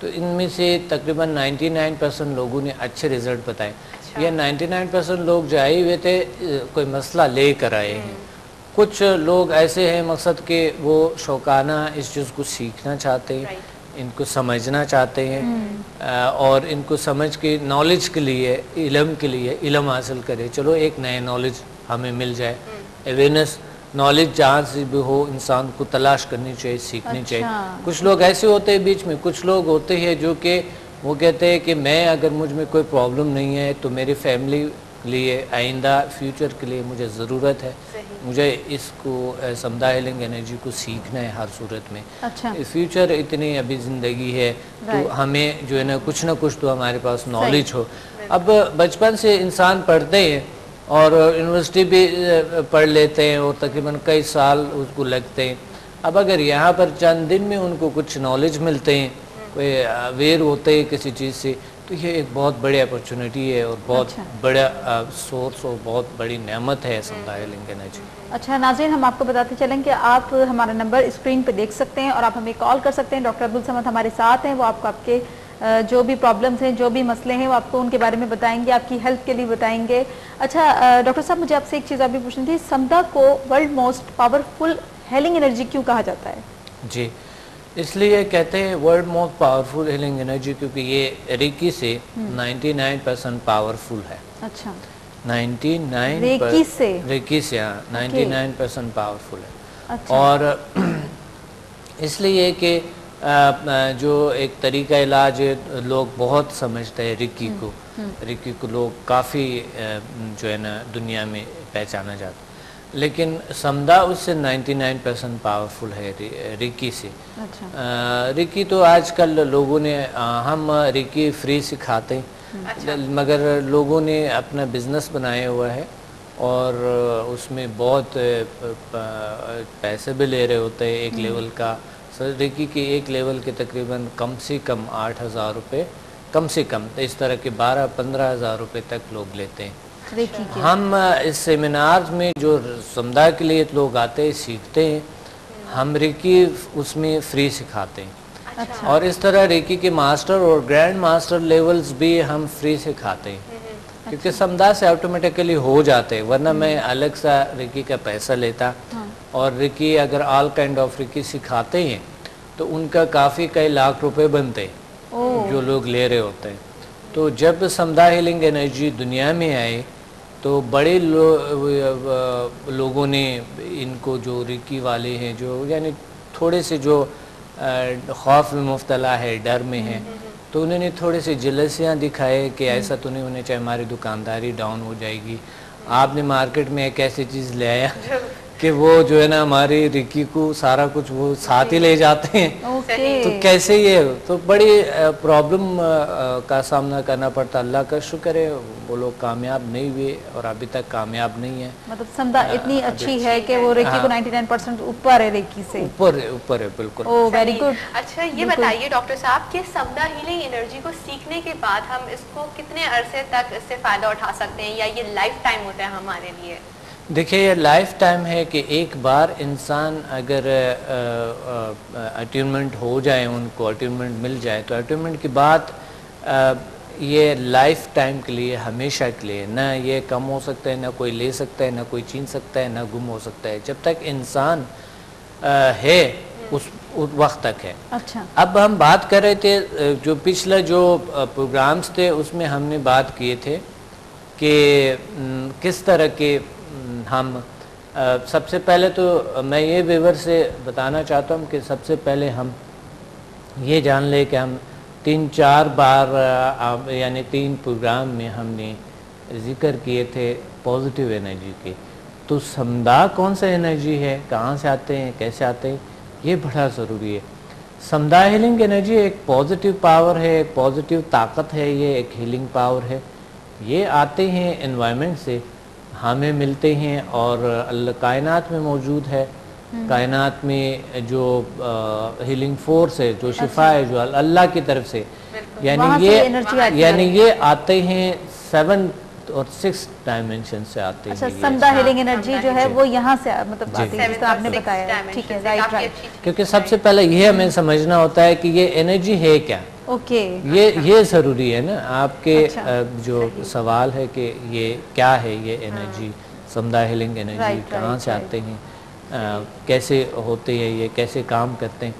تو ان میں سے تقریباً 99% لوگوں نے اچھے رزلٹ بتائے. یہ 99% لوگ جو آئے ہوئے تھے کوئی مسئلہ لے کر آئے ہیں. کچھ لوگ ایسے ہیں مقصد کہ وہ شوقانہ اس چیز کو سیکھنا چاہتے ہیں, ان کو سمجھنا چاہتے ہیں, اور ان کو سمجھ کے نالج کے لیے, علم کے لیے علم حاصل کرے. چلو ایک نئے نالج ہمیں مل جائے. اویئرنیس نالج جہاں سے بھی ہو انسان کو تلاش کرنی چاہیے, سیکھنی چاہیے. کچھ لوگ ایسے ہوتے ہیں بیچ میں, کچھ لوگ ہوتے ہیں جو کہ وہ کہتے ہیں کہ میں اگر مجھ میں کوئی پرابلم نہیں ہے تو میری فیملی کے لیے آئندہ فیوچر کے لیے مجھے ضرورت ہے, مجھے اس کو سمدھا ہیلنگ انرجی کو سیکھنا ہے ہر صورت میں. فیوچر اتنی ابھی زندگی ہے تو ہمیں جو ہے نا کچھ تو ہمارے پاس نالج ہو. اب بچپن سے انسان پڑھتے ہیں اور یونیورسٹی بھی پڑھ لیتے ہیں اور تقریباً کئی سال اس کو لگتے ہیں. اب اگر یہاں پر چند دن میں ان کو کچھ نالج ملتے ہیں, کوئی اویئر ہوتے ہیں کسی چیز سے, تو یہ ایک بہت بڑی اپرچونٹی ہے اور بہت بڑا سورس اور بہت بڑی نعمت ہے سمدھا ہیلنگ انرجی. اچھا ناظرین, ہم آپ کو بتاتے چلیں کہ آپ ہمارا نمبر اسکرین پہ دیکھ سکتے ہیں اور آپ ہمیں کال کر سکتے ہیں. ڈاکٹر عبدالصمد ہمارے ساتھ ہیں, وہ آپ کو آپ کے جو بھی پرابلمز ہیں, جو بھی مسئلے ہیں, وہ آپ کو ان کے بارے میں بتائیں گے, آپ کی ہیلتھ کے لیے بتائیں گے. اچھا ڈاکٹر صاحب, مجھے آپ سے ایک چیز ابھی پوچھنی تھی, سمدھا کو world most powerful healing energy کیوں کہا جاتا ہے؟ جی, اس لیے کہتے ہیں world most powerful healing energy کیونکہ یہ ریکی سے 99% پاورفل ہے. اچھا, 99 ریکی سے 99% پاورفل ہے. اور اس لیے کہ جو ایک طریقہ علاج لوگ بہت سمجھتے ہیں ریکی کو لوگ کافی جو ہے نا دنیا میں پہچانا جاتا ہے, لیکن سمدھا اس سے 99% پاورفل ہے ریکی سے. ریکی تو آج کل لوگوں نے, ہم ریکی فری سکھاتے ہیں مگر لوگوں نے اپنا بزنس بنایا ہوا ہے اور اس میں بہت پیسے بھی لے رہے ہوتے ہیں. ایک لیول کا ریکی کے ایک لیول کے تقریباً کم سے کم 8,000 روپے, کم سے کم اس طرح کے 12-15 ہزار روپے تک لوگ لیتے ہیں. ہم اس سیمینار میں جو سمدھا کے لیے لوگ آتے ہیں سیکھتے ہیں, ہم ریکی اس میں فری سکھاتے ہیں. اور اس طرح ریکی کے ماسٹر اور گرینڈ ماسٹر لیولز بھی ہم فری سکھاتے ہیں کیونکہ سمدھا سے آٹومیٹیکلی ہو جاتے ہیں, ورنہ میں الگ سا ریکی کا پیسہ لیتا. اور ریکی اگر آل کائنڈ آف ریکی سکھاتے ہیں تو ان کا کافی کئی لاکھ روپے بنتے ہیں جو لوگ لے رہے ہوتے ہیں. تو جب سمدھا ہیلنگ انرجی دنیا میں آئے تو بڑے لوگوں نے ان کو, جو ریکی والے ہیں, جو یعنی تھوڑے سے جو خوف میں مبتلا ہے, ڈر میں ہے, تو انہوں نے تھوڑے سے جلسیاں دکھائے کہ ایسا تو نہیں ہونے چاہیے, ہماری دکانداری ڈاؤن ہو جائے گی. آپ نے مارکیٹ میں ایک ایسی چیز لے آیا کہ وہ جو ہے نا ہماری ریکی کو سارا کچھ وہ ساتھ ہی لے جاتے ہیں, تو کیسے یہ, تو بڑی پرابلم کا سامنا کرنا پڑتا. اللہ کا شکر ہے وہ لوگ کامیاب نہیں ہوئے اور ابھی تک کامیاب نہیں ہے. مطلب سمدھا اتنی اچھی ہے کہ وہ ریکی کو 99% اوپر ہے, ریکی سے اوپر ہے بالکل. Very good. اچھا یہ بتائیے ڈاکٹر صاحب کہ سمدھا ہیلنگ انرجی کو سیکھنے کے بعد ہم اس کو کتنے عرصے تک اس سے فائدہ اٹھا سکتے ہیں, یا یہ لائف ٹائم ہوتا ہے ہمارے لیے؟ دیکھیں یہ لائف ٹائم ہے کہ ایک بار انسان اگر اٹیونمنٹ ہو جائے, ان کو اٹیونمنٹ مل جائے, تو اٹیونمنٹ کے بعد یہ لائف ٹائم کے لیے, ہمیشہ کے لیے, نہ یہ کم ہو سکتا ہے, نہ کوئی لے سکتا ہے, نہ کوئی چھین سکتا ہے, نہ گم ہو سکتا ہے. جب تک انسان ہے اس وقت تک ہے. اب ہم بات کر رہے تھے, جو پچھلا جو پروگرامز تھے اس میں ہم نے بات کیے تھے کہ کس طرح کے ہم, سب سے پہلے تو میں یہ ویور سے بتانا چاہتا ہوں کہ سب سے پہلے ہم یہ جان لیں کہ ہم 3-4 بار یعنی 3 پروگرام میں ہم نے ذکر کیے تھے پازیٹیو انرجی کے. تو سمدھا کون سا انرجی ہے, کہاں سے آتے ہیں, کیسے آتے ہیں, یہ بڑا ضروری ہے. سمدھا ہیلنگ انرجی ایک پازیٹیو پاور ہے, ایک پازیٹیو طاقت ہے, یہ ایک ہیلنگ پاور ہے. یہ آتے ہیں انوائرمنٹ سے, ہمیں ملتے ہیں اور اللہ کائنات میں موجود ہے. کائنات میں جو ہیلنگ فورس ہے, جو شفا ہے, جو اللہ کی طرف سے, یعنی یہ آتے ہیں 7 اور 6 ڈائمینشن سے آتے ہیں. سمدھا ہیلنگ انرجی جو ہے وہ یہاں سے مطلب آپ نے بتایا, ٹھیک ہے, رائٹ. کیونکہ سب سے پہلے یہ ہمیں سمجھنا ہوتا ہے کہ یہ انرجی ہے کیا. اوکے یہ ضروری ہے نا. آپ کے جو سوال ہے کہ یہ کیا ہے یہ انرجی, سمدھا ہیلنگ انرجی کہاں سے آتے ہیں, کیسے ہوتے ہیں, یہ کیسے کام کرتے ہیں,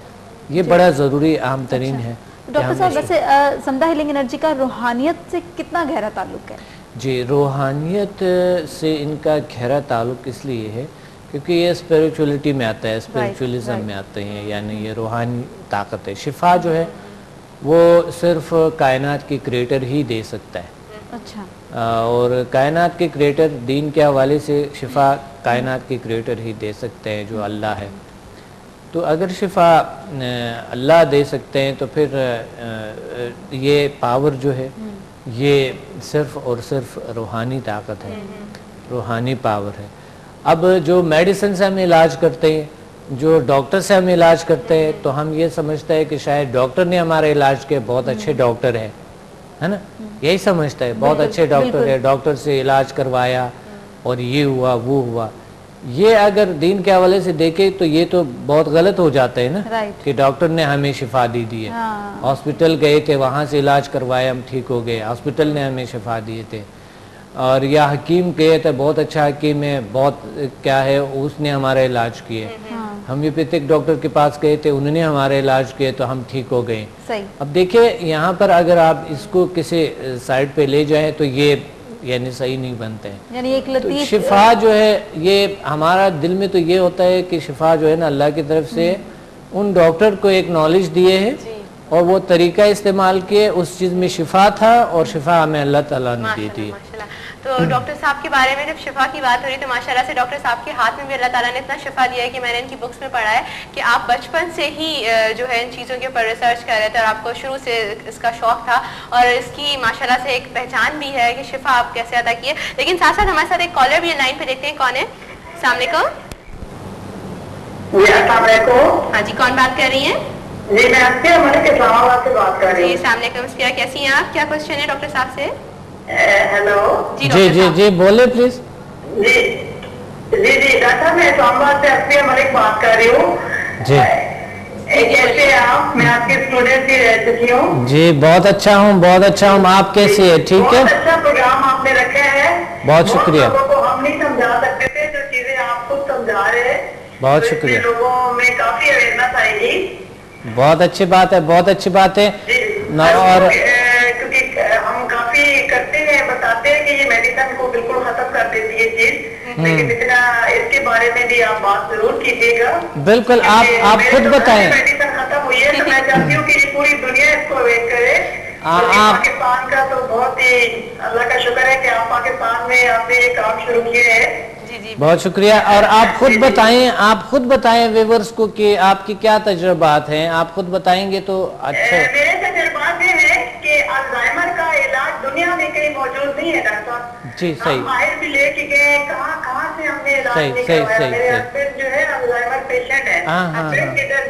یہ بڑا ضروری اہم ترین ہے. ڈاکٹر صاحب ویسے سمدھا ہیلنگ انرجی کا روحانیت سے کتنا گہرا تعلق ہے؟ جی, روحانیت سے ان کا گہرا تعلق اس لیے ہے کیونکہ یہ اسپریچولیٹی میں آتا ہے, اسپریچولیزم میں آتے ہیں, یعنی یہ روحانی طاقت ہے. شفا جو ہے وہ صرف کائنات کی کریٹر ہی دے سکتا ہے. اچھا. اور کائنات کے کریٹر دین کے حوالے سے شفا کائنات کے کریٹر ہی دے سکتے ہیں جو اللہ ہے. تو اگر شفا اللہ دے سکتے ہیں تو پھر یہ پاور جو ہے یہ صرف اور صرف روحانی طاقت ہے, روحانی پاور ہے. اب جو میڈیسن سے ہم علاج کرتے ہیں, جو ڈاکٹر سے ہم علاج کرتے ہیں, تو ہم یہ سمجھتے ہیں کہ شاید ڈاکٹر نے ہمارا علاج کیا, بہت اچھے ڈاکٹر ہے نا, یہی سمجھتا ہے بہت اچھے ڈاکٹر ہے, ڈاکٹر سے علاج کروایا اور یہ ہوا وہ ہوا. یہ اگر دین کے حوالے سے دیکھیں تو یہ تو بہت غلط ہو جاتا ہے نا کہ ڈاکٹر نے ہمیں شفا دی ہے. ہاسپٹل گئے تھے, وہاں سے علاج کروایا, ہم ٹھیک ہو گئے, ہاسپٹل نے ہمیں شفا دیے تھے. اور یا حکیم گئے تھے, بہت اچھا حکیم ہے, بہت کیا ہے, اس نے ہمارا علاج کیا. ہومیوپیتھک ڈاکٹر کے پاس گئے تھے, انہوں نے ہمارا علاج کیا تو ہم ٹھیک ہو گئے. اب دیکھیں یہاں پر اگر آپ اس کو کسی سائڈ پہ لے جائیں تو یہ یعنی صحیح نہیں بنتے ہیں. یعنی ایک لطیف شفا جو ہے یہ ہمارا دل میں تو یہ ہوتا ہے کہ شفا جو ہے نا اللہ کی طرف سے ان ڈاکٹر کو ایک نالج دیے ہے اور وہ طریقہ استعمال کیے, اس چیز میں شفا تھا اور شفا ہمیں اللہ تعالیٰ نے دی تھی. تو ڈاکٹر صاحب کے بارے میں جب شفا کی بات ہو رہی تو ماشاءاللہ سے ڈاکٹر صاحب کے ہاتھ میں بھی اللہ تعالیٰ نے اتنا شفا دیا ہے کہ میں نے ان کی بکس میں پڑھا ہے کہ آپ بچپن سے ہی جو ہے ان چیزوں کے اوپر ریسرچ کر رہے تھے اور آپ کو شروع سے اس کا شوق تھا اور اس کی ماشاءاللہ سے ایک پہچان بھی ہے کہ شفا آپ کیسے ادا کیے. لیکن ساتھ ساتھ ہمارے ساتھ ایک کالر بھی لائن پہ دیکھتے ہیں کون ہے. السلام علیکم. السلام علیکم. ہاں جی, کون بات کر رہی ہیں؟ جی میں اسفیہ ملک اسلام آباد سے بات کر رہی ہوں. جی السلام علیکم اسفیہ, کیسی ہیں آپ؟ کیا کوشچن ہے ڈاکٹر صاحب سے؟ ہیلو. جی بولے پلیز. جی ڈاکٹر میں اسلام آباد سے اسفیہ ملک بات کر رہی ہوں. جی کیسے آپ؟ میں آپ کے اسٹوڈنٹ بھی رہ چکی ہوں. جی بہت اچھا ہوں, بہت اچھا ہوں. آپ کیسی ہے؟ ٹھیک ہے, بہت اچھا پروگرام آپ نے رکھا ہے. بہت شکریہ. لوگوں کو ہم نہیں سمجھا سکتے تھے جو چیزیں آپ خود سمجھا رہے ہیں. بہت شکریہ. لوگوں میں کافی اویئرنیس آئے گی. بہت اچھی بات ہے, بہت اچھی بات ہے. اور کیونکہ ہم کافی کرتے ہیں, بتاتے ہیں کہ یہ میڈیسن کو بالکل ختم کر دیتی ہے چیز, لیکن اتنا اس کے بارے میں بھی آپ بات ضرور کیجیے گا. بالکل, آپ خود بتائیں. میڈیسن ختم ہوئی ہے تو میں چاہتی ہوں کہ یہ پوری دنیا اس کو اویئر کرے. پاکستان کا تو بہت ہی اللہ کا شکر ہے کہ آپ پاکستان میں آپ نے یہ کام شروع کیے ہیں. بہت شکریہ. اور آپ خود بتائیں ویورز کو کہ آپ کی کیا تجربات ہیں, آپ خود بتائیں گے تو اچھا. میرے تجربات یہ ہیں کہ الزائمر کا علاج دنیا میں کہیں موجود نہیں ہے ڈاکٹر صاحب. جی صحیح. ہم باہر بھی لے کے گئے, کہاں سے ہم نے علاج نہیں کروایا. میرے ہسبینڈ جو ہے الزائمر پیشنٹ ہے.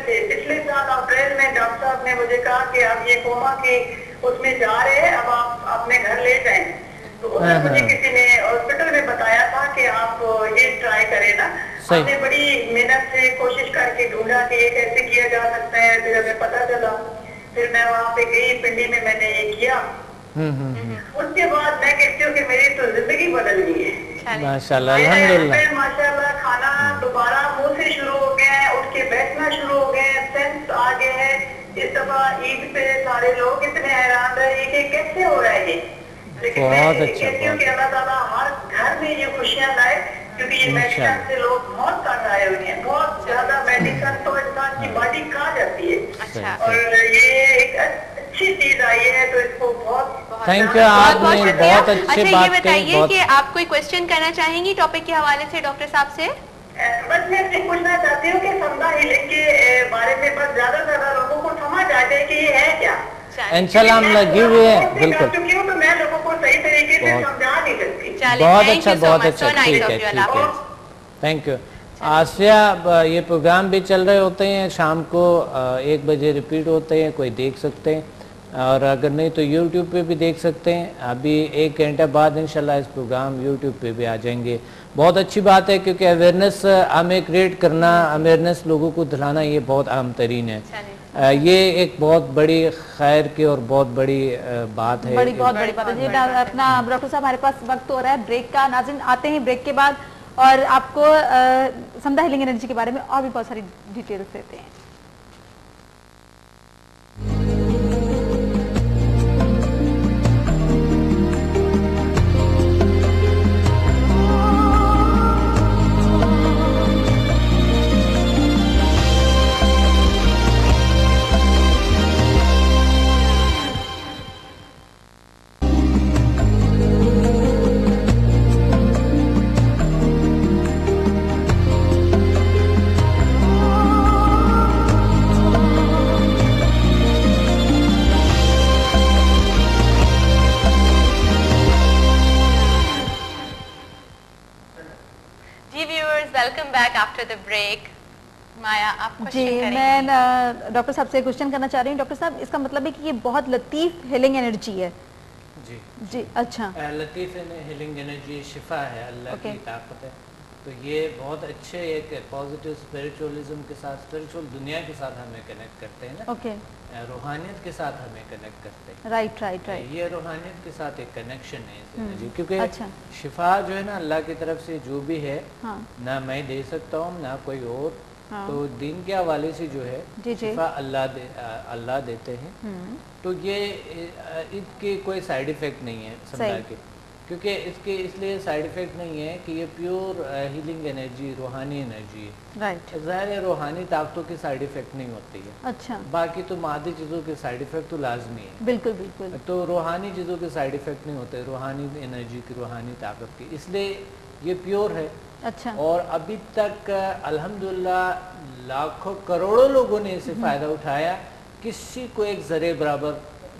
پچھلے سال اپریل میں ڈاکٹر صاحب نے مجھے کہا کہ آپ یہ کوما کی اس میں جا رہے ہیں, اب آپ اپنے گھر لے جائیں. تو مجھے کسی نے ہاسپٹل میں بتایا تھا کہ آپ یہ ٹرائی کریں نا. ہم نے بڑی محنت سے کوشش کر کے ڈھونڈا کہ یہ کیسے کیا جا سکتا ہے. پھر ہمیں پتا چلا, پھر میں وہاں پہ گئی پنڈی میں نے یہ کیا. اس کے بعد میں کہتی ہوں کہ میری تو زندگی بدل گئی ہے. ماشاءاللہ, الحمدللہ. ماشاءاللہ کھانا دوبارہ منہ سے شروع ہو گیا ہے, اٹھ کے بیٹھنا شروع ہو گئے ہیں, سینس آ گئے ہیں. اس دفعہ عید پہ سارے لوگ اتنے حیران رہے کہ کیسے ہو رہا ہے یہ. لیکن میں کہتی ہوں کہ اللہ تعالیٰ ہر گھر میں یہ خوشیاں لائے, کیونکہ یہ میڈیسن سے لوگ بہت تنگ آئے ہوئے ہیں. بہت زیادہ میڈیسن تو انسان کی باڈی کھا جاتی ہے, اور یہ ایک اچھی چیز آئی ہے تو اس کو بہت تھینک یو. آپ نے بہت اچھی بات کہی. بتائیے کہ آپ کوئی کوشچن کرنا چاہیں گی ٹاپک کے حوالے سے ڈاکٹر صاحب سے؟ بس میں سے پوچھنا چاہتی ہوں کہ سمدھا ہیلنگ کے بارے میں بس زیادہ سے زیادہ لوگوں کو سمجھ آ جائے کہ یہ ہے کیا. انشاءاللہ ہم لگے ہوئے ہیں. بالکل, تو میں لوگوں کو صحیح طریقے سے سمجھا نہیں سکتی. بہت اچھا, بہت اچھا. ٹھیک ہے, ٹھیک ہے, تھینک یو. آسیہ, یہ پروگرام بھی چل رہے ہوتے ہیں شام کو 1 بجے ریپیٹ ہوتے ہیں, کوئی دیکھ سکتے ہیں, اور اگر نہیں تو یوٹیوب پہ بھی دیکھ سکتے ہیں. ابھی 1 گھنٹہ بعد انشاءاللہ اس پروگرام یوٹیوب پہ بھی آ جائیں گے. بہت اچھی بات ہے کیونکہ اویئرنیس ہمیں کریٹ کرنا, اویئرنیس لوگوں کو دلانا, یہ بہت اہم ترین ہے. یہ ایک بہت بڑی خیر کی اور بہت بڑی بات ہے، بہت بڑی بات ہے جی۔ اپنا ڈاکٹر صاحب ہمارے پاس وقت ہو رہا ہے بریک کا، ناظرین آتے ہیں بریک کے بعد اور آپ کو سمدھا ہیلنگ انرجی کے بارے میں اور بھی بہت ساری ڈیٹیلز دیتے ہیں۔ جی میں ڈاکٹر صاحب سے کوشچن کرنا چاہ رہی ہوں۔ ڈاکٹر صاحب اس کا مطلب ہے کہ یہ بہت لطیف ہیلنگ انرجی ہے؟ جی جی اچھا، لطیف ہیلنگ انرجی شفا ہے، اللہ کی طاقت ہے، تو یہ بہت اچھے ایک پازیٹیو اسپریچولیزم کے ساتھ، اسپریچول دنیا کے ساتھ ہمیں کنیکٹ کرتے ہیں نا، روحانیت کے ساتھ ہمیں کنیکٹ کرتے ہیں۔ رائٹ رائٹ رائٹ، یہ روحانیت کے ساتھ ایک کنیکشن ہے جی، کیونکہ شفا جو ہے نا اللہ کی طرف سے جو بھی ہے نہ میں دے سکتا ہوں نہ کوئی اور، تو دین کے حوالے سے جو ہے شفا اللہ دیتے ہیں، تو یہ اس کے کوئی سائیڈ ایفیکٹ نہیں ہے سمجھا کے، کیونکہ اس لیے سائیڈ ایفیکٹ نہیں ہے کہ یہ پیور ہیلنگ انرجی، روحانی انرجی ہے، ظاہر ہے روحانی طاقتوں کی سائیڈ ایفیکٹ نہیں ہوتی ہے، اچھا باقی تو مادی چیزوں کے سائیڈ ایفیکٹ تو لازمی ہے، بالکل بالکل، تو روحانی چیزوں کے سائیڈ ایفیکٹ نہیں ہوتے، روحانی انرجی کی، روحانی طاقت کی، اس لیے یہ پیور ہے۔ اچھا، اور ابھی تک الحمدللہ لاکھوں کروڑوں لوگوں نے اسے فائدہ اٹھایا، کسی کو ایک ذرے برابر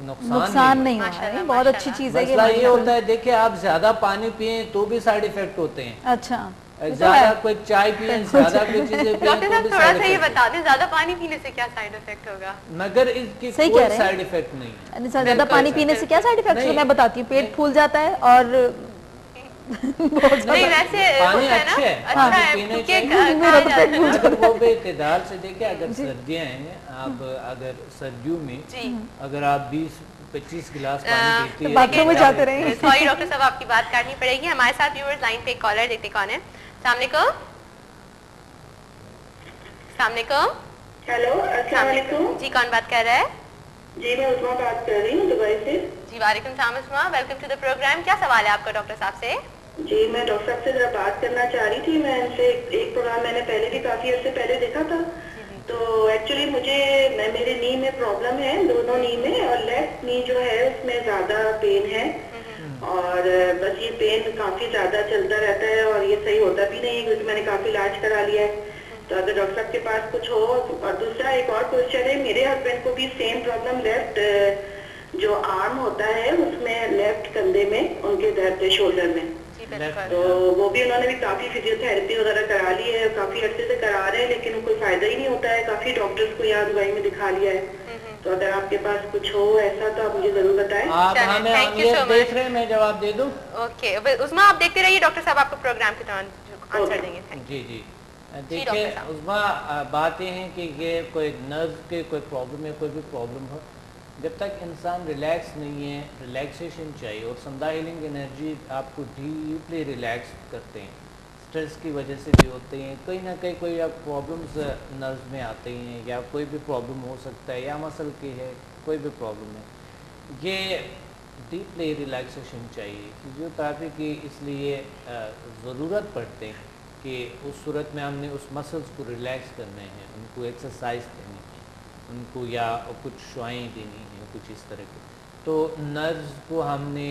نقصان نہیں ہوا ہے، بہت اچھی چیز ہے۔ مسئلہ یہ ہوتا ہے دیکھیں آپ زیادہ پانی پئیں تو بھی سائیڈ ایفیکٹ ہوتے ہیں، اچھا زیادہ کوئی چائے پئیں، زیادہ کوئی چیزیں پئیں تو بھی تھوڑا سا یہ بتا دیں زیادہ پانی پینے سے کیا سائیڈ ایفیکٹ ہوگا؟ مگر اس کی کوئی سائیڈ ایفیکٹ نہیں ہے، زیادہ پانی پینے سے کیا سائیڈ ایفیکٹ ہے میں بتاتی ہوں، پیٹ پھول جاتا ہے اور نہیں ویسے پانی اچھا ہے، پانی پینے چاہیے، اگر وہ بھی اعتدال سے دیکھیں، اگر سردیاں ہیں آپ اگر سردیوں میں اگر آپ 20-25 گلاس پانی پیتی ہیں باتھروم میں جاتے رہیں۔ سوری ڈاکٹر صاحب آپ کی بات کاٹنی پڑے گی، ہمارے ساتھ ویورز لائن پہ ایک کالر دیکھتے کون ہے۔ السلام علیکم۔ السلام علیکم۔ ہیلو السلام علیکم۔ جی کون بات کر رہا ہے؟ جی میں عثما بات کر رہی ہوں دبئی سے۔ جی وعلیکم السلام عثما، ویلکم ٹو دا پروگرام، کیا سوال ہے آپ کا ڈاکٹر صاحب سے؟ جی میں ڈاکٹر صاحب سے ذرا بات کرنا چاہ رہی تھی، میں ان سے ایک پروگرام میں نے پہلے بھی کافی عرصے پہلے دیکھا تھا، تو ایکچولی مجھے میرے نی میں پرابلم ہے، دونوں نی میں، اور لیفٹ نی جو ہے اس میں زیادہ پین ہے، اور بس یہ پین کافی زیادہ چلتا رہتا ہے اور یہ صحیح ہوتا بھی نہیں ہے، کیونکہ میں نے کافی علاج کرا لیا ہے، تو اگر ڈاکٹر صاحب کے پاس کچھ ہو۔ اور دوسرا ایک اور کوشچن ہے، میرے ہسبینڈ کو بھی سیم پرابلم، لیفٹ جو آرم ہوتا ہے اس میں لیفٹ کندھے میں ان کے درد ہے، شولڈر میں، تو وہ بھی انہوں نے بھی کافی فزیو تھراپی وغیرہ کرا لی ہے، کافی عرصے سے کرا رہے ہیں لیکن کوئی فائدہ ہی نہیں ہوتا ہے، کافی ڈاکٹرز کو یہاں دبئی میں دکھا لیا ہے، تو اگر آپ کے پاس کچھ ہو ایسا تو آپ مجھے ضرور بتائیں۔ آپ ہمیں دیکھ رہے ہیں، میں جواب دے دوں؟ اوکے عثما آپ دیکھتے رہیے، ڈاکٹر صاحب آپ کو پروگرام کے دوران آنسر دیں گے۔ جی جی دیکھیے عثما، بات یہ ہے کہ یہ کوئی نرو کے کوئی پرابلم ہے، کوئی بھی پرابلم ہو، جب تک انسان ریلیکس نہیں ہے، ریلیکسیشن چاہیے، اور سمدھا ہیلنگ انرجی آپ کو ڈیپلی ریلیکس کرتے ہیں، سٹریس کی وجہ سے بھی ہوتے ہیں، کہیں نہ کہیں کوئی پرابلمز نروز میں آتے ہیں، یا کوئی بھی پرابلم ہو سکتا ہے، یا مسل کی ہے، کوئی بھی پرابلم ہے، یہ ڈیپلی ریلیکسیشن چاہیے، فزیوتھراپی کی اس لیے ضرورت پڑتے ہیں کہ اس صورت میں ہم نے اس مسلز کو ریلیکس کرنے ہیں، ان کو ایکسرسائز کرنی ہے، ان کو یا کچھ شعائیں دینی ہیں، کچھ اس طرح کی، تو نرز کو ہم نے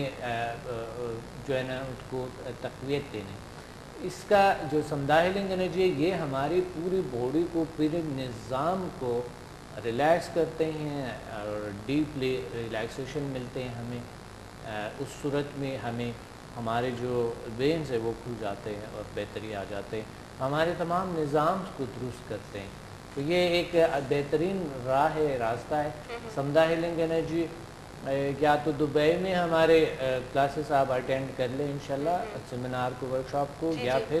جو ہے نا اس کو تقویت دینی۔ اس کا جو سمدھا ہیلنگ انرجی ہے یہ ہماری پوری باڈی کو، پورے نظام کو ریلیکس کرتے ہیں، اور ڈیپلی ریلیکسیشن ملتے ہیں ہمیں، اس صورت میں ہمیں ہمارے جو وینز ہیں وہ کھل جاتے ہیں اور بہتری آ جاتے ہیں، ہمارے تمام نظام کو درست کرتے ہیں، تو یہ ایک بہترین راہ ہے، راستہ ہے سمدھا ہیلنگ انرجی۔ یا تو دبئی میں ہمارے کلاسز آپ اٹینڈ کر لیں انشاءاللہ، سیمینار کو، ورکشاپ کو، یا پھر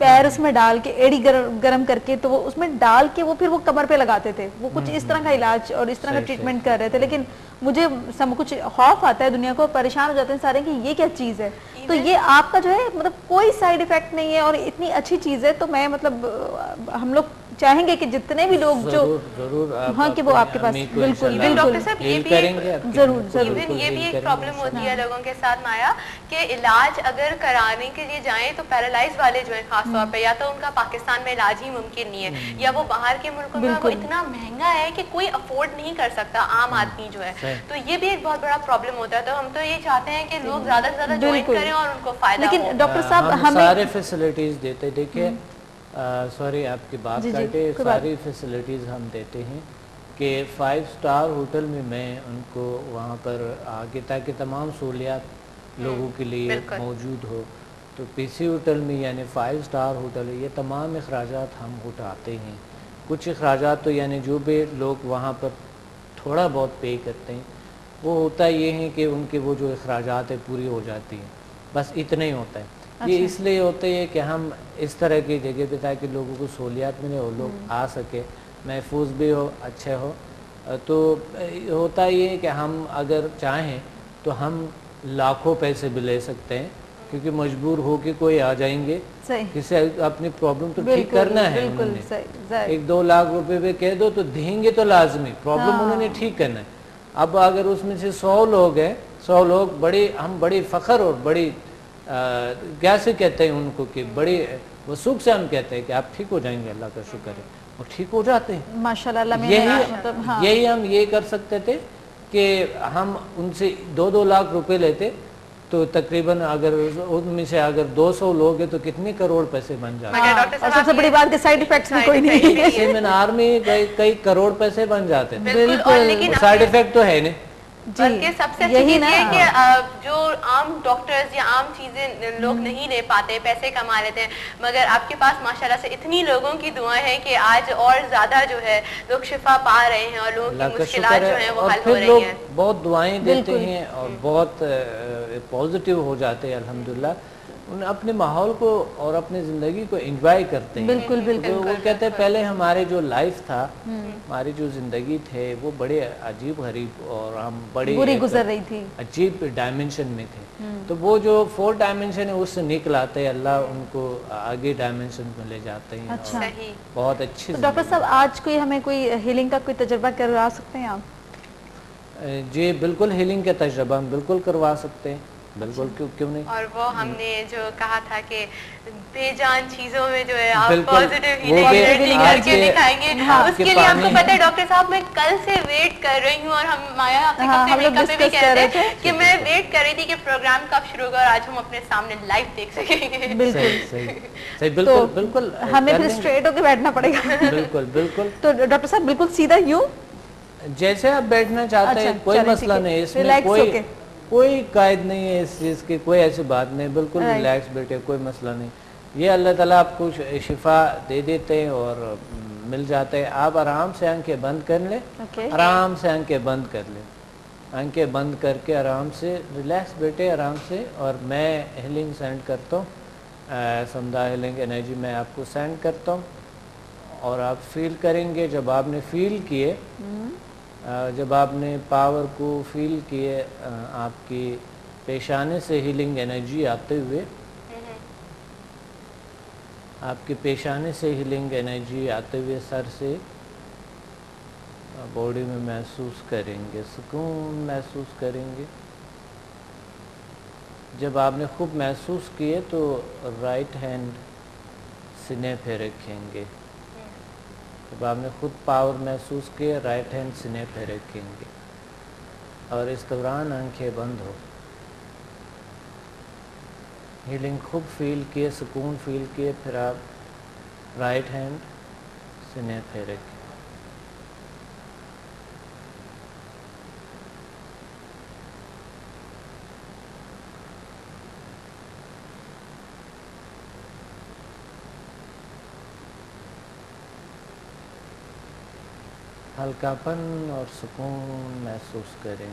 پیر اس میں ڈال کے ایڑی گرم کر کے تو وہ اس میں ڈال کے وہ پھر وہ کمر پہ لگاتے تھے. وہ کچھ اس طرح کا علاج اور اس طرح کا ٹریٹمنٹ کر رہے تھے, لیکن مجھے کچھ خوف آتا ہے, دنیا کو پریشان ہو جاتے ہیں سارے کہ یہ کیا چیز ہے. تو یہ آپ کا جو ہے مطلب کوئی سائیڈ ایفیکٹ نہیں ہے اور اتنی اچھی چیز ہے, تو میں مطلب ہم لوگ چاہیں گے کہ جتنے بھی لوگ جو ہاں کہ وہ آپ کے پاس بالکل ڈاکٹر صاحب یہ بھی ضرور یہ بھی ایک پرابلم ہوتی ہے لوگوں کے ساتھ مایا کہ علاج اگر کرانے کے لیے جائیں تو پیرالائز والے جو ہیں خاص طور پہ یا تو ان کا پاکستان میں علاج ہی ممکن نہیں ہے یا وہ باہر کے ملکوں میں وہ اتنا مہنگا ہے کہ کوئی افورڈ نہیں کر سکتا عام آدمی جو ہے, تو یہ بھی ایک بہت بڑا پرابلم ہوتا ہے. تو ہم تو یہ چاہتے ہیں کہ لوگ زیادہ سے زیادہ جوائن کریں اور ان کو فائدہ ہو. لیکن ڈاکٹر صاحب ہم سارے فیسلٹیز دیتے, دیکھیں سوری آپ کی بات کاٹے, ساری فیسلٹیز ہم دیتے ہیں کہ 5 اسٹار ہوٹل میں ان کو وہاں پر آگے تاکہ تمام سہولیات لوگوں کے لیے موجود ہو. تو پی سی ہوٹل میں یعنی 5 اسٹار ہوٹل ہے, یہ تمام اخراجات ہم اٹھاتے ہیں. کچھ اخراجات تو یعنی جو بھی لوگ وہاں پر تھوڑا بہت پے کرتے ہیں وہ ہوتا یہ ہے کہ ان کے وہ جو اخراجات ہیں پوری ہو جاتی ہیں, بس اتنا ہی ہوتا ہے. یہ اس لیے ہوتے ہیں کہ ہم اس طرح کی جگہ پہ تاکہ لوگوں کو سہولیات ملے اور لوگ آ سکے, محفوظ بھی ہو, اچھے ہو. تو ہوتا یہ ہے کہ ہم اگر چاہیں تو ہم لاکھوں پیسے بھی لے سکتے ہیں کیونکہ مجبور ہو کے کوئی آ جائیں گے, کسی اپنی پرابلم تو ٹھیک کرنا ہے, 1-2 لاکھ روپے پہ کہہ دو تو دیں گے تو لازمی, پرابلم انہوں نے ٹھیک کرنا ہے. اب اگر اس میں سے 100 لوگ ہیں, 100 لوگ ہم بڑی فخر اور بڑی کیسے کہتے ہیں ان کو کہ بڑی وثوق سے ہم کہتے ہیں کہ آپ ٹھیک ہو جائیں گے, اللہ کا شکر ہے, اور ٹھیک ہو جاتے ہیں ماشاءاللہ. یہی ہم یہ کر سکتے تھے کہ ہم ان سے 2-2 لاکھ روپے لیتے تو تقریباً اگر ان میں سے اگر 200 لوگ ہیں تو کتنے کروڑ پیسے بن جاتے ہیں. اور سب سے بڑی بات کہ سائیڈ ایفیکٹس بھی کوئی نہیں ہے. سیمینار میں کئی کروڑ پیسے بن جاتے ہیں, سائیڈ ایفیکٹ تو ہے نہیں. بلکہ سب سے اچھی چیز یہ کہ جو عام ڈاکٹرز یا عام چیزیں لوگ نہیں لے پاتے, پیسے کما لیتے ہیں, مگر آپ کے پاس ماشاءاللہ سے اتنی لوگوں کی دعائیں ہیں کہ آج اور زیادہ جو ہے لوگ شفا پا رہے ہیں اور لوگوں کی مشکلات جو ہیں وہ حل ہو رہی ہیں. بہت دعائیں دیتے ہیں اور بہت پازیٹیو ہو جاتے ہیں الحمدللہ. ان اپنے ماحول کو اور اپنی زندگی کو انجوائے کرتے ہیں. بالکل بالکل. وہ کہتے ہیں پہلے ہمارے جو لائف تھا, ہماری جو زندگی تھے وہ بڑے عجیب غریب اور ہم بڑی گزر رہی تھی, عجیب ڈائمنشن میں تھے. تو وہ جو 4 ڈائمنشن ہے اس سے نکل آتے, اللہ ان کو آگے ڈائمنشن میں لے جاتے ہیں. اچھا, بہت اچھی. ڈاکٹر صاحب آج ہمیں کوئی ہیلنگ کا کوئی تجربہ کروا سکتے ہیں آپ؟ جی بالکل, ہیلنگ کا تجربہ ہم بالکل کروا سکتے ہیں, بالکل, کیوں نہیں. اور وہ ہم نے جو کہا تھا کہ بے جان چیزوں میں جو ہے آپ پازیٹیو ہیلنگ کر کے دکھائیں گے, اس کے لیے آپ کو پتہ ہے ڈاکٹر صاحب میں کل سے ویٹ کر رہی ہوں, اور ہم مایا آپ بھی کہہ رہے تھے کہ میں ویٹ کر رہی تھی کہ پروگرام کب شروع ہوگا اور آج ہم اپنے سامنے لائیو دیکھ سکیں گے. بالکل بالکل, ہمیں پھر اسٹریٹ ہو کے بیٹھنا پڑے گا. بالکل بالکل. تو ڈاکٹر صاحب بالکل سیدھا یوں جیسے آپ بیٹھنا چاہتے ہیں, کوئی مسئلہ نہیں, اس میں کوئی قائد نہیں ہے اس چیز کی, کوئی ایسی بات نہیں, بالکل ریلیکس بیٹھے, کوئی مسئلہ نہیں. یہ اللہ تعالیٰ آپ کو شفا دے دیتے ہیں اور مل جاتے ہیں. آپ آرام سے آنکھیں بند کر لیں, آرام سے آنکھیں بند کر لیں, آنکھیں بند کر کے آرام سے ریلیکس بیٹھے آرام سے, اور میں ہیلنگ سینڈ کرتا ہوں, سمدھا ہیلنگ انرجی میں آپ کو سینڈ کرتا ہوں, اور آپ فیل کریں گے. جب آپ نے فیل کیے, جب آپ نے پاور کو فیل کیے, آپ کی پیشانے سے ہیلنگ انرجی آتے ہوئے, آپ کے پیشانے سے ہیلنگ انرجی آتے ہوئے سر سے باڈی میں محسوس کریں گے, سکون محسوس کریں گے. جب آپ نے خوب محسوس کیے تو رائٹ ہینڈ سینے پہ رکھیں گے. جب آپ نے خود پاور محسوس کیے, رائٹ ہینڈ سینے پہ رکھیں گے, اور اس دوران آنکھیں بند ہو. ہیلنگ خوب فیل کیے, سکون فیل کیے, پھر آپ رائٹ ہینڈ سینے پہ رکھیں. ہلکا پن اور سکون محسوس کریں.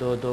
2-2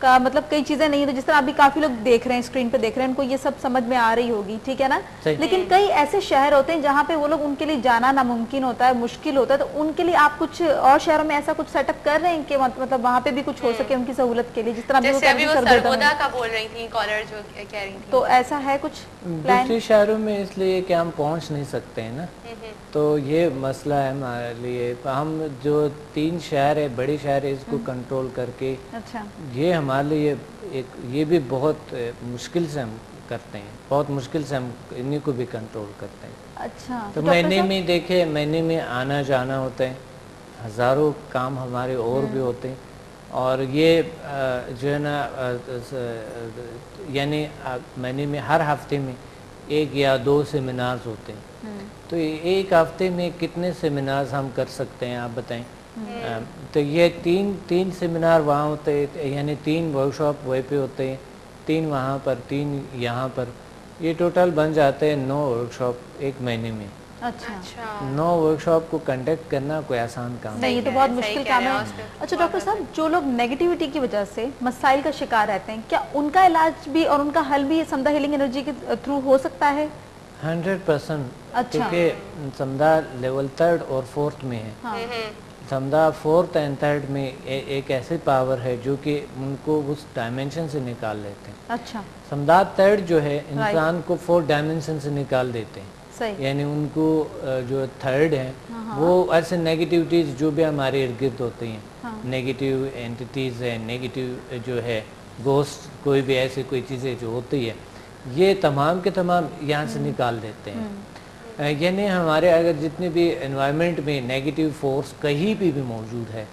کا مطلب کئی چیزیں نہیں ہے، تو جس طرح ابھی کافی لوگ دیکھ رہے ہیں اسکرین پہ دیکھ رہے ہیں، ان کو یہ سب سمجھ میں آ رہی ہوگی، ٹھیک ہے نا، لیکن کئی ایسے شہر ہوتے ہیں جہاں پہ وہ لوگ ان کے لیے جانا ناممکن ہوتا ہے، مشکل ہوتا ہے، تو ان کے لیے آپ کچھ اور شہروں میں ایسا کچھ سیٹ اپ کر رہے ہیں کہ مطلب وہاں پہ بھی کچھ ہو سکے ان کی سہولت کے لیے، جس طرح ابھی وہ سرگودا کا بول رہی تھی کالر جو کہہ رہی تھی، تو ایسا ہے کچھ دوسرے شہروں میں اس لیے کہ ہم پہنچ نہیں سکتے ہیں نا، تو یہ مسئلہ ہے ہمارے لیے. ہم جو 3 شہر ہے، بڑے شہر ہے، اس کو کنٹرول کر کے یہ ہمارے لیے یہ بھی بہت مشکل سے ہم کرتے ہیں، بہت مشکل سے ہم انہیں کو بھی کنٹرول کرتے ہیں. اچھا، تو مہینے میں دیکھیں، مہینے میں آنا جانا ہوتا ہے، ہزاروں کام ہمارے اور بھی ہوتے ہیں، اور یہ جو ہے نا یعنی مہینے میں ہر ہفتے میں 1 یا 2 سیمینارز ہوتے ہیں. تو ایک ہفتے میں کتنے سیمینارز ہم کر سکتے ہیں آپ بتائیں؟ تو یہ 3 سیمینار وہاں ہوتے ہیں، یعنی 3 ورکشاپ وہیں پہ ہوتے ہیں، 3 وہاں پر، 3 یہاں پر، یہ ٹوٹل بن جاتے ہیں 9 ورکشاپ ایک مہینے میں. اچھا، 9 ورکشاپ کو کنڈکٹ کرنا کوئی آسان کام نہیں، یہ تو بہت مشکل کام ہے. اچھا ڈاکٹر صاحب، جو لوگ نیگیٹیوٹی کی وجہ سے مسائل کا شکار رہتے ہیں، کیا ان کا علاج بھی اور ان کا حل بھی سمدھا ہیلنگ انرجی کے تھرو ہو سکتا ہے؟ 100%، کیونکہ سمدھا لیول 3rd اور 4th میں ہے. سمدھا 4th and 3rd میں ایک ایسی پاور ہے جو کہ ان کو اس ڈائمینشن سے نکال لیتے ہیں. اچھا، سمدھا 3rd جو ہے انسان کو 4 ڈائمینشن سے نکال دیتے ہیں. یعنی ان کو جو 3rd ہے وہ ایسے نیگیٹیوٹیز جو بھی ہمارے ارد گرد ہوتی ہیں، نیگیٹیو اینٹیز ہیں، نیگیٹیو جو ہے گوسٹ، کوئی بھی ایسی کوئی چیزیں جو ہوتی ہے، یہ تمام کے تمام یہاں سے نکال دیتے ہیں. یعنی ہمارے اگر جتنے بھی انوائرمنٹ میں نیگیٹیو فورس کہیں بھی موجود ہے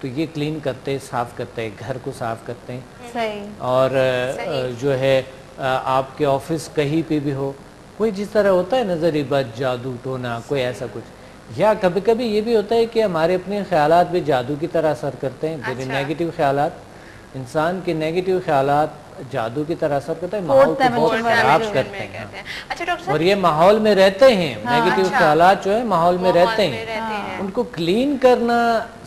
تو یہ کلین کرتے، صاف کرتے، گھر کو صاف کرتے ہیں. اور جو ہے آپ کے آفس کہیں پہ بھی ہو، کوئی جس طرح ہوتا ہے نظری بد، جادو ٹونا، کوئی ایسا کچھ، یا کبھی کبھی یہ بھی ہوتا ہے کہ ہمارے اپنے خیالات بھی جادو کی طرح اثر کرتے ہیں. میرے نیگیٹیو خیالات، انسان کے نیگیٹیو خیالات جادو کی طرح اثر کرتے ہیں، ماحول کو بہت خراب کرتے ہیں. اور یہ ماحول میں رہتے ہیں، نیگیٹیو خیالات جو ہے ماحول میں رہتے ہیں، ان کو کلین کرنا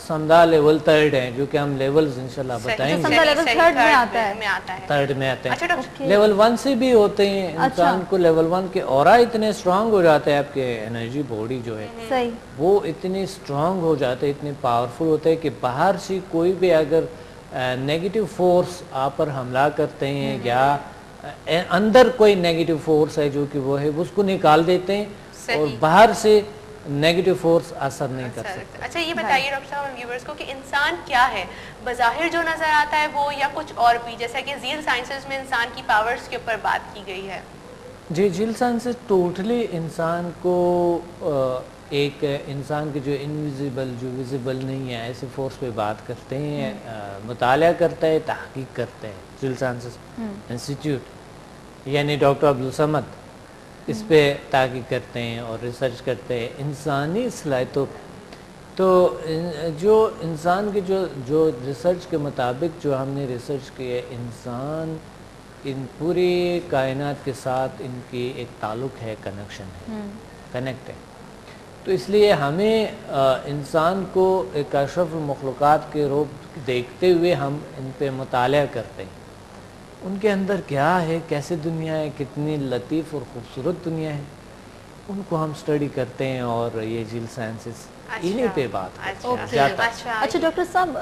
سمدھا لیول 3rd ہے، جو کہ ہم لیولز انشاءاللہ بتائیں گے. سمدھا لیول 3rd میں آتا ہے، 3rd میں آتے ہیں. لیول 1 سے بھی ہوتے ہیں. انسان کو لیول 1 کے اورا اتنے اسٹرانگ ہو جاتے ہیں، آپ کے انرجی باڈی جو ہے وہ اتنی اسٹرانگ ہو جاتے ہیں، اتنے پاورفل ہوتے ہیں کہ باہر سے کوئی بھی اگر نیگیٹیو فورس آپ پر حملہ کرتے ہیں یا اندر کوئی نیگیٹیو فورس ہے جو کہ وہ ہے، اس کو نکال دیتے ہیں اور باہر سے نیگیٹیو فورس اثر نہیں کر سکتے. اچھا یہ بتائیے ڈاکٹر صاحب ویورز کو کہ انسان کیا ہے؟ بظاہر جو نظر آتا ہے وہ، یا کچھ اور بھی، جیسا کہ زیل سائنسز میں انسان کی پاورز کے اوپر بات کی گئی ہے. جی، زیل سائنسز ٹوٹلی انسان کو ایک انسان کے جو انویزیبل، جو ویزیبل نہیں ہے، ایسے فورس پہ بات کرتے ہیں، مطالعہ کرتا ہے، تحقیق کرتے ہیں. زیل سائنسز انسٹیٹیوٹ یعنی ڈاکٹر عبدالصمد اس پہ تحقیق کرتے ہیں اور ریسرچ کرتے ہیں انسانی صلاحیتوں. تو جو انسان کی جو ریسرچ کے مطابق جو ہم نے ریسرچ کی ہے، انسان ان پوری کائنات کے ساتھ ان کی ایک تعلق ہے، کنیکشن ہے، کنیکٹ ہے. تو اس لیے ہمیں انسان کو ایک اشرف المخلوقات کے روپ دیکھتے ہوئے ہم ان پہ مطالعہ کرتے ہیں، ان کے اندر کیا ہے، کیسے دنیا ہے، کتنی لطیف اور خوبصورت دنیا ہے، ان کو ہم سٹڈی کرتے ہیں. اور یہ زیل سائنسز انہی پہ بات کرتے ہیں. اچھا ڈاکٹر صاحب،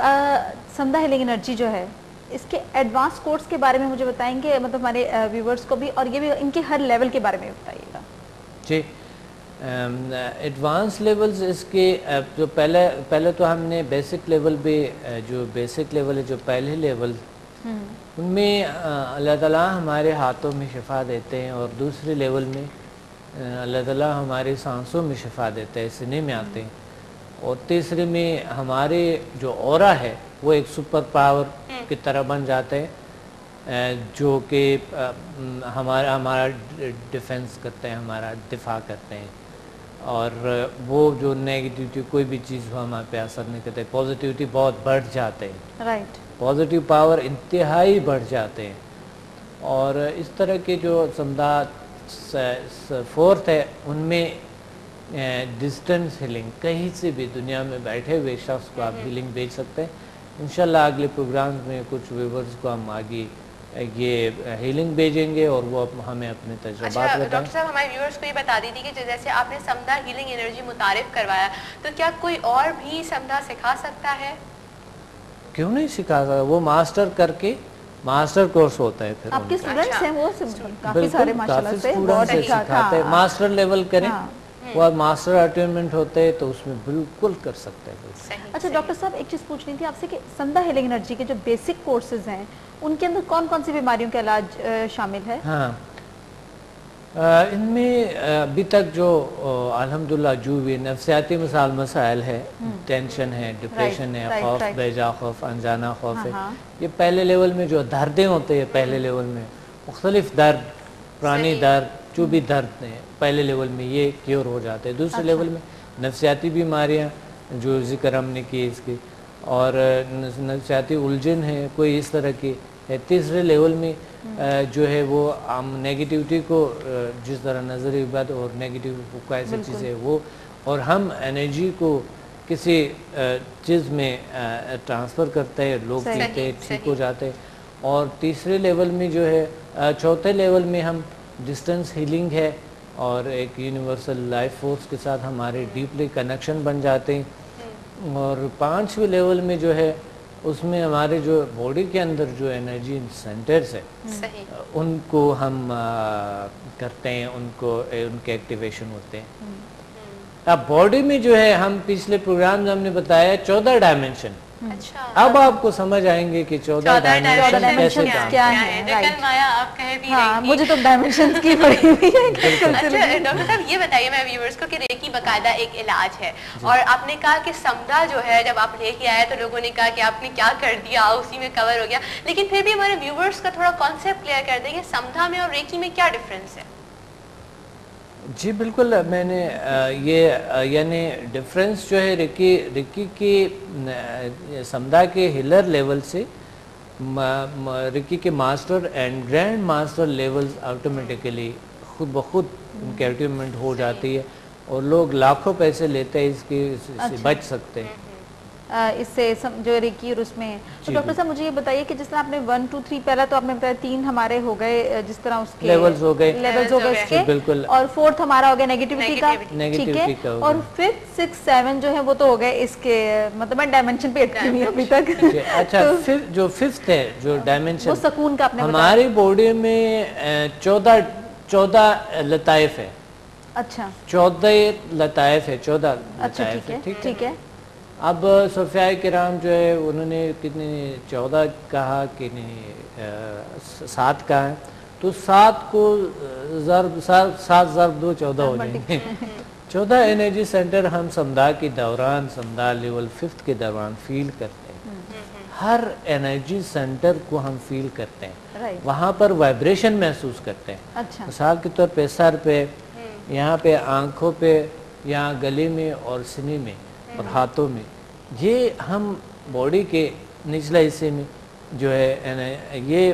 سمدھا ہیلنگ انرجی جو ہے، اس کے ایڈوانس کورس کے بارے میں مجھے بتائیں گے، مطلب ہمارے ویورز کو بھی، اور یہ بھی ان کے ہر لیول کے بارے میں بتائیے گا. جی، ایڈوانس لیولز اس کے جو پہلے تو ہم نے بیسک لیول بھی، جو بیسک لیول ہے، جو پہلے لیول، ان میں اللہ تعالیٰ ہمارے ہاتھوں میں شفا دیتے ہیں، اور دوسرے لیول میں اللہ تعالیٰ ہمارے سانسوں میں شفا دیتے ہیں، سینے میں آتے ہیں، اور تیسرے میں ہمارے جو اورا ہے وہ ایک سپر پاور کی طرح بن جاتے ہیں، جو کہ ہمارا ڈیفنس کرتے ہیں، ہمارا دفاع کرتے ہیں. اور وہ جو نیگیٹیوٹی کوئی بھی چیز ہو ہمارے پہ اثر نہیں کرتے، پازیٹیوٹی بہت بڑھ جاتے ہیں، رائٹ، پازیٹیو پاور انتہائی بڑھ جاتے ہیں. اور اس طرح کے جو سمدھا 4th ہے، ان میں ڈسٹنس ہیلنگ، کہیں سے بھی دنیا میں بیٹھے ہوئے شخص کو آپ ہیلنگ بھیج سکتے ہیں. انشاءاللہ اگلے پروگرامز میں کچھ ویورز کو ہم آگے یہ ہیلنگ بھیجیں گے اور وہ ہمیں اپنے تجربات بتائیں. ڈاکٹر صاحب ہمارے ویورز کو یہ بتا دیجیے کہ جیسے آپ نے سمدھا ہیلنگ انرجی متعارف کروایا تو کیا کوئی اور بھی سمدھا سکھا سکتا ہے؟ کیوں نہیں سکھا سکتا, وہ ماسٹر کر کے ماسٹر کورس ہوتا ہے. پھر آپ کے اسٹوڈنٹس ہیں وہ کافی سارے ماشاءاللہ سے بہت اچھا سکھاتے ہیں. ماسٹر لیول کریں وہ ماسٹر اٹینمنٹ ہوتے ہیں تو اس میں بالکل کر سکتے ہیں. اچھا ڈاکٹر صاحب ایک چیز پوچھنی تھی آپ سے کہ سمدھا ہیلنگ انرجی کے جو بیسک کورسز ہیں ان کے اندر کون کون سی بیماریوں کا علاج شامل ہے؟ ہاں ان میں ابھی تک جو الحمدللہ جو بھی نفسیاتی مسائل ہے, ٹینشن ہے, ڈپریشن ہے, خوف, بیجا خوف, انجانا خوف ہے, یہ پہلے لیول میں جو دردیں ہوتے ہیں پہلے لیول میں مختلف درد, پرانی درد, جو بھی درد ہیں پہلے لیول میں یہ کیور ہو جاتے ہیں. دوسرے لیول میں نفسیاتی بیماریاں جو ذکر ہم نے کی اس کی, اور نفسیاتی الجھن ہے کوئی اس طرح کی ہے. تیسرے لیول میں جو ہے وہ ہم نیگیٹیوٹی کو جس طرح نظری بات اور نیگیٹیو کا ایسی چیزیں وہ, اور ہم انرجی کو کسی چیز میں ٹرانسفر کرتے ہیں, لوگ پیتے ہیں ٹھیک ہو جاتے. اور تیسرے لیول میں جو ہے چوتھے لیول میں ہم ڈسٹنس ہیلنگ ہے اور ایک یونیورسل لائف فورس کے ساتھ ہمارے ڈیپلی کنیکشن بن جاتے ہیں. اور پانچویں لیول میں جو ہے اس میں ہمارے جو باڈی کے اندر جو انرجی سینٹرز ہے ان کو ہم کرتے ہیں, ان کے ایکٹیویشن ہوتے ہیں. اب باڈی میں جو ہے ہم پچھلے پروگرام ہم نے بتایا 14 ڈائمنشن. اب آپ کو سمجھ آئیں گے کہ 14 ڈائمنشن کیا ہے. مجھے تو ڈائمنشنز کی پڑی ہوئی ہے. ڈاکٹر صاحب یہ بتائیے میں ویورز کو کہ ریکی باقاعدہ ایک علاج ہے اور آپ نے کہا کہ سمدھا جو ہے جب آپ لے کے آئے تو لوگوں نے کہا کہ آپ نے کیا کر دیا, اسی میں کور ہو گیا, لیکن پھر بھی ہمارے ویورز کا تھوڑا کانسیپٹ کلیئر کر دیں کہ سمدھا میں اور ریکی میں کیا ڈفرینس ہے. جی بالکل, میں نے یہ یعنی ڈفرینس جو ہے ریکی کی سمدھا کے ہیلر لیول سے ریکی کے master and grand master levels automatically خود بخود ان کے اٹیومنٹ ہو جاتی ہے اور لوگ لاکھوں پیسے لیتے ہیں اس کی سے بچ سکتے ہیں اس سے جو ریکی اور اس میں. تو ڈاکٹر صاحب مجھے یہ بتائیے کہ جس طرح آپ نے 1 2 3 پہلا تو آپ نے بتایا 3 ہمارے ہو گئے جس طرح اس کے لیولز ہو گئے اس کے, بالکل, اور 4th ہمارا ہو گیا نیگیٹیوٹی کا, ٹھیک ہے, اور 5th 6th 7 جو ہے وہ تو ہو گئے اس کے مطلب میں ڈائمنشن پہ اٹکی ہوئی ابھی تک. اچھا جو 5th ہے جو ڈائمنشن وہ سکون کا آپ نے ہماری باڈی میں 14 لطائف ہے. اچھا 14 لطائف ہے, 14 لطائف ہے, ٹھیک ہے. اب صوفیاء کرام جو ہے انہوں نے کتنے 14 کہا کہ 7 کہا ہے, تو 7 کو ضرب 7 ضرب 2 14 ہو جائیں گے. 14 انرجی سینٹر ہم سمدھا کے دوران, سمدھا لیول 5th کے دوران فیل کرتے ہیں. ہر انرجی سینٹر کو ہم فیل کرتے ہیں, وہاں پر وائبریشن محسوس کرتے ہیں. مثال کے طور پہ سر پہ, یہاں پہ آنکھوں پہ, یہاں گلے میں اور سینے میں اور ہاتھوں میں, یہ ہم باڈی کے نچلے حصے میں جو ہے یہ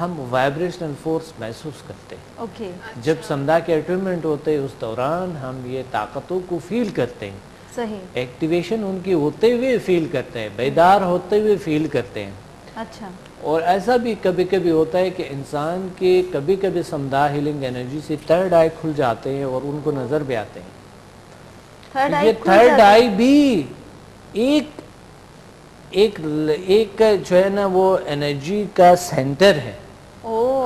ہم وائبریشنل فورس محسوس کرتے ہیں. جب سمدھا کے اٹیومنٹ ہوتے ہیں اس دوران ہم یہ طاقتوں کو فیل کرتے ہیں. صحیح, ایکٹیویشن ان کی ہوتے ہوئے فیل کرتے ہیں, بیدار ہوتے ہوئے فیل کرتے ہیں. اچھا, اور ایسا بھی کبھی کبھی ہوتا ہے کہ انسان کے کبھی کبھی سمدھا ہیلنگ انرجی سے تھرڈ آئی کھل جاتے ہیں اور ان کو نظر بھی آتے ہیں. یہ تھرڈ آئی بھی ایک جو ہے نا وہ انرجی کا سینٹر ہے.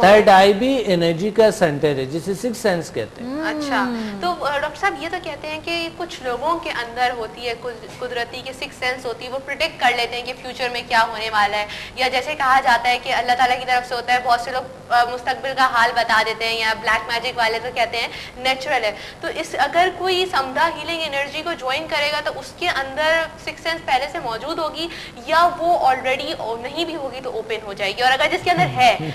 تھرڈ آئی بھی انرجی کا سینٹر ہے جسے 6 سینس کہتے ہیں. اچھا, تو ڈاکٹر صاحب یہ تو کہتے ہیں کہ کچھ لوگوں کے اندر ہوتی ہے قدرتی کی 6 سینس ہوتی ہے, وہ پریڈکٹ کر لیتے ہیں کہ فیوچر میں کیا ہونے والا ہے, یا جیسے کہا جاتا ہے کہ اللہ تعالیٰ کی طرف سے ہوتا ہے. بہت سے لوگ مستقبل کا حال بتا دیتے ہیں, یا بلیک میجک والے تو کہتے ہیں نیچرل ہے. تو اگر کوئی سمدھا ہیلنگ انرجی کو جوائن کرے گا تو اس کے اندر 6 سینس پہلے سے موجود ہوگی, یا وہ آلریڈی نہیں بھی ہوگی تو اوپن ہو جائے گی, اور اگر جس کے اندر ہے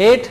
8